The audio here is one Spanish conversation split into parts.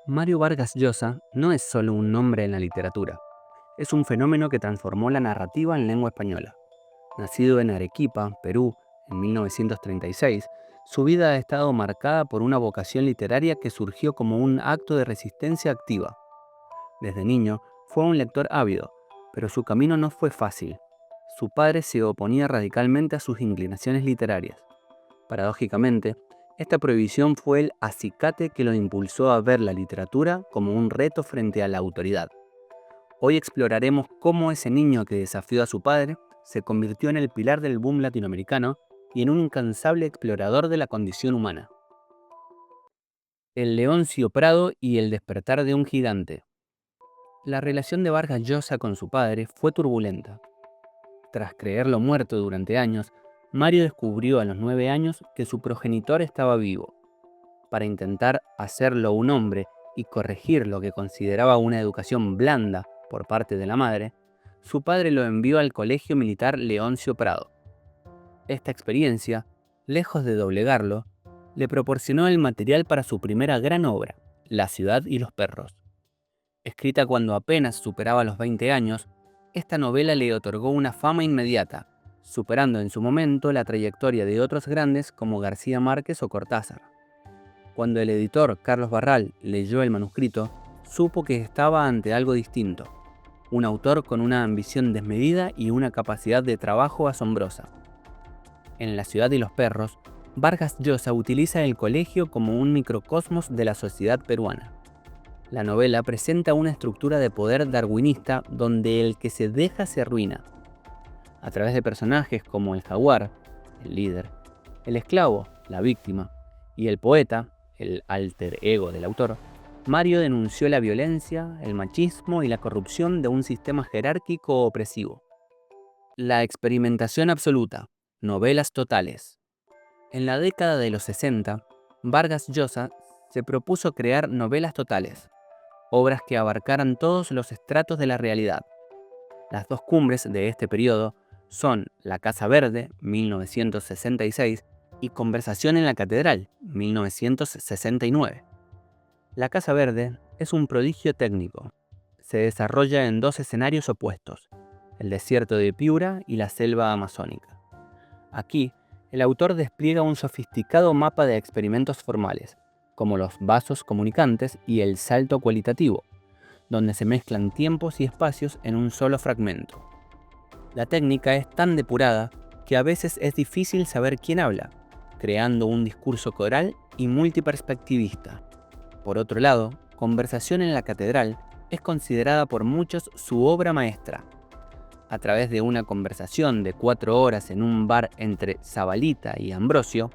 Mario Vargas Llosa no es solo un nombre en la literatura, es un fenómeno que transformó la narrativa en lengua española. Nacido en Arequipa, Perú, en 1936, su vida ha estado marcada por una vocación literaria que surgió como un acto de resistencia activa. Desde niño fue un lector ávido, pero su camino no fue fácil. Su padre se oponía radicalmente a sus inclinaciones literarias. Paradójicamente, esta prohibición fue el acicate que lo impulsó a ver la literatura como un reto frente a la autoridad. Hoy exploraremos cómo ese niño que desafió a su padre se convirtió en el pilar del boom latinoamericano y en un incansable explorador de la condición humana. El Leoncio Prado y el despertar de un gigante. La relación de Vargas Llosa con su padre fue turbulenta. Tras creerlo muerto durante años, Mario descubrió a los 9 años que su progenitor estaba vivo. Para intentar hacerlo un hombre y corregir lo que consideraba una educación blanda por parte de la madre, su padre lo envió al Colegio Militar Leoncio Prado. Esta experiencia, lejos de doblegarlo, le proporcionó el material para su primera gran obra, La ciudad y los perros. Escrita cuando apenas superaba los 20 años, esta novela le otorgó una fama inmediata, superando en su momento la trayectoria de otros grandes como García Márquez o Cortázar. Cuando el editor Carlos Barral leyó el manuscrito, supo que estaba ante algo distinto, un autor con una ambición desmedida y una capacidad de trabajo asombrosa. En La ciudad y los perros, Vargas Llosa utiliza el colegio como un microcosmos de la sociedad peruana. La novela presenta una estructura de poder darwinista donde el que se deja se arruina. A través de personajes como el jaguar, el líder, el esclavo, la víctima, y el poeta, el alter ego del autor, Mario denunció la violencia, el machismo y la corrupción de un sistema jerárquico opresivo. La experimentación absoluta, novelas totales. En la década de los 60, Vargas Llosa se propuso crear novelas totales, obras que abarcaran todos los estratos de la realidad. Las dos cumbres de este periodo son La Casa Verde, 1966, y Conversación en la Catedral, 1969. La Casa Verde es un prodigio técnico. Se desarrolla en dos escenarios opuestos, el desierto de Piura y la selva amazónica. Aquí, el autor despliega un sofisticado mapa de experimentos formales, como los vasos comunicantes y el salto cualitativo, donde se mezclan tiempos y espacios en un solo fragmento. La técnica es tan depurada que a veces es difícil saber quién habla, creando un discurso coral y multiperspectivista. Por otro lado, Conversación en la Catedral es considerada por muchos su obra maestra. A través de una conversación de 4 horas en un bar entre Zabalita y Ambrosio,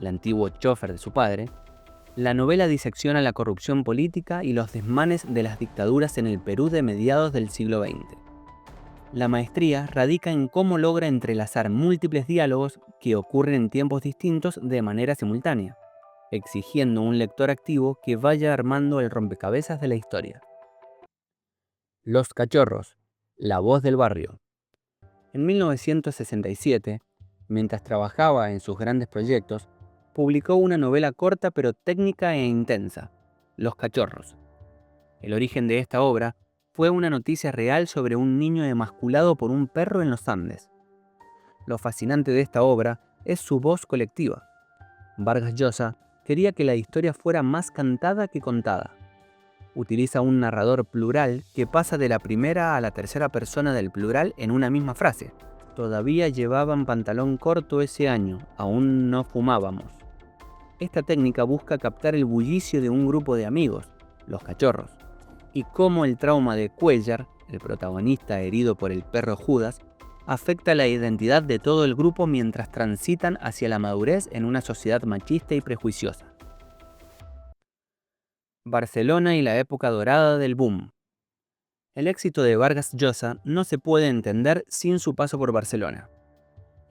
el antiguo chofer de su padre, la novela disecciona la corrupción política y los desmanes de las dictaduras en el Perú de mediados del siglo XX. La maestría radica en cómo logra entrelazar múltiples diálogos que ocurren en tiempos distintos de manera simultánea, exigiendo un lector activo que vaya armando el rompecabezas de la historia. Los cachorros, la voz del barrio. En 1967, mientras trabajaba en sus grandes proyectos, publicó una novela corta pero técnica e intensa, Los cachorros. El origen de esta obra fue una noticia real sobre un niño emasculado por un perro en los Andes. Lo fascinante de esta obra es su voz colectiva. Vargas Llosa quería que la historia fuera más cantada que contada. Utiliza un narrador plural que pasa de la primera a la tercera persona del plural en una misma frase. Todavía llevaban pantalón corto ese año, aún no fumábamos. Esta técnica busca captar el bullicio de un grupo de amigos, los cachorros, y cómo el trauma de Cuellar, el protagonista herido por el perro Judas, afecta la identidad de todo el grupo mientras transitan hacia la madurez en una sociedad machista y prejuiciosa. Barcelona y la época dorada del boom. El éxito de Vargas Llosa no se puede entender sin su paso por Barcelona.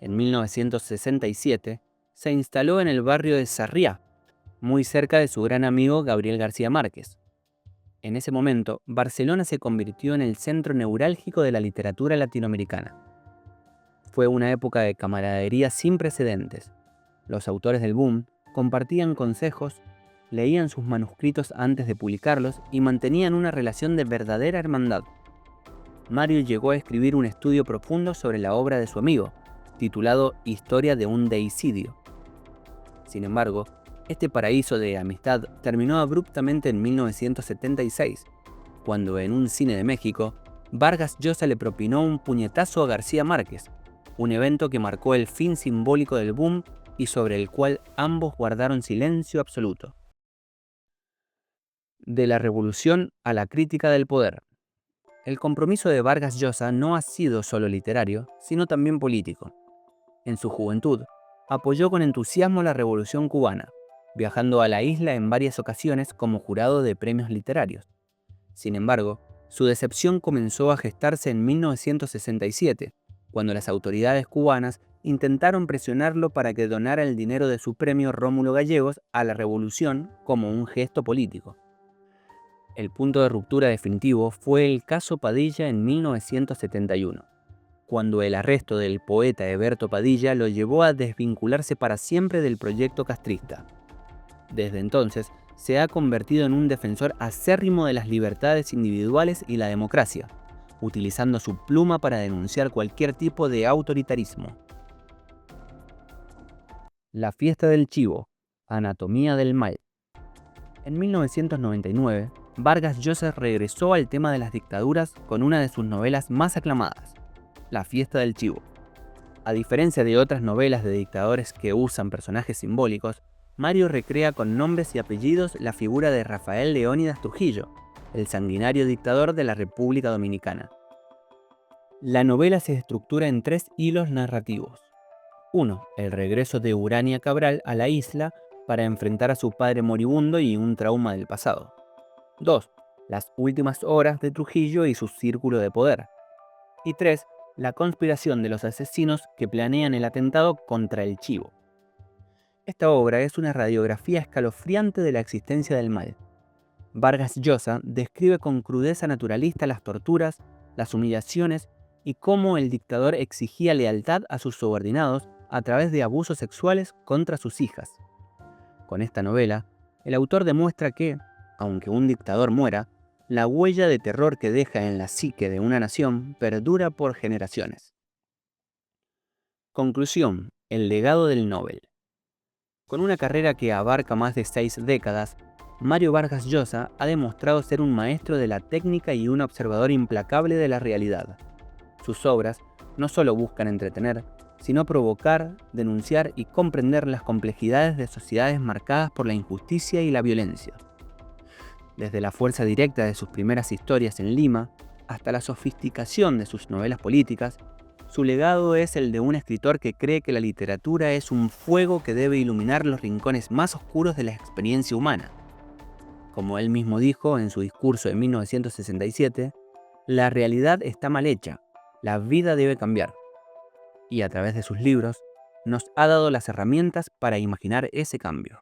En 1967 se instaló en el barrio de Sarriá, muy cerca de su gran amigo Gabriel García Márquez. En ese momento, Barcelona se convirtió en el centro neurálgico de la literatura latinoamericana. Fue una época de camaradería sin precedentes. Los autores del boom compartían consejos, leían sus manuscritos antes de publicarlos y mantenían una relación de verdadera hermandad. Mario llegó a escribir un estudio profundo sobre la obra de su amigo, titulado Historia de un deicidio. Sin embargo, este paraíso de amistad terminó abruptamente en 1976, cuando en un cine de México, Vargas Llosa le propinó un puñetazo a García Márquez, un evento que marcó el fin simbólico del boom y sobre el cual ambos guardaron silencio absoluto. De la revolución a la crítica del poder. El compromiso de Vargas Llosa no ha sido solo literario, sino también político. En su juventud, apoyó con entusiasmo la Revolución cubana, viajando a la isla en varias ocasiones como jurado de premios literarios. Sin embargo, su decepción comenzó a gestarse en 1967, cuando las autoridades cubanas intentaron presionarlo para que donara el dinero de su premio Rómulo Gallegos a la revolución como un gesto político. El punto de ruptura definitivo fue el caso Padilla en 1971, cuando el arresto del poeta Heberto Padilla lo llevó a desvincularse para siempre del proyecto castrista. Desde entonces, se ha convertido en un defensor acérrimo de las libertades individuales y la democracia, utilizando su pluma para denunciar cualquier tipo de autoritarismo. La fiesta del chivo, anatomía del mal. En 1999, Vargas Llosa regresó al tema de las dictaduras con una de sus novelas más aclamadas, La fiesta del chivo. A diferencia de otras novelas de dictadores que usan personajes simbólicos, Mario recrea con nombres y apellidos la figura de Rafael Leónidas Trujillo, el sanguinario dictador de la República Dominicana. La novela se estructura en 3 hilos narrativos. 1. El regreso de Urania Cabral a la isla para enfrentar a su padre moribundo y un trauma del pasado. 2. Las últimas horas de Trujillo y su círculo de poder. Y 3. La conspiración de los asesinos que planean el atentado contra el chivo. Esta obra es una radiografía escalofriante de la existencia del mal. Vargas Llosa describe con crudeza naturalista las torturas, las humillaciones y cómo el dictador exigía lealtad a sus subordinados a través de abusos sexuales contra sus hijas. Con esta novela, el autor demuestra que, aunque un dictador muera, la huella de terror que deja en la psique de una nación perdura por generaciones. Conclusión: el legado del Nobel. Con una carrera que abarca más de 6 décadas, Mario Vargas Llosa ha demostrado ser un maestro de la técnica y un observador implacable de la realidad. Sus obras no solo buscan entretener, sino provocar, denunciar y comprender las complejidades de sociedades marcadas por la injusticia y la violencia. Desde la fuerza directa de sus primeras historias en Lima, hasta la sofisticación de sus novelas políticas, su legado es el de un escritor que cree que la literatura es un fuego que debe iluminar los rincones más oscuros de la experiencia humana. Como él mismo dijo en su discurso de 1967, la realidad está mal hecha, la vida debe cambiar. Y a través de sus libros, nos ha dado las herramientas para imaginar ese cambio.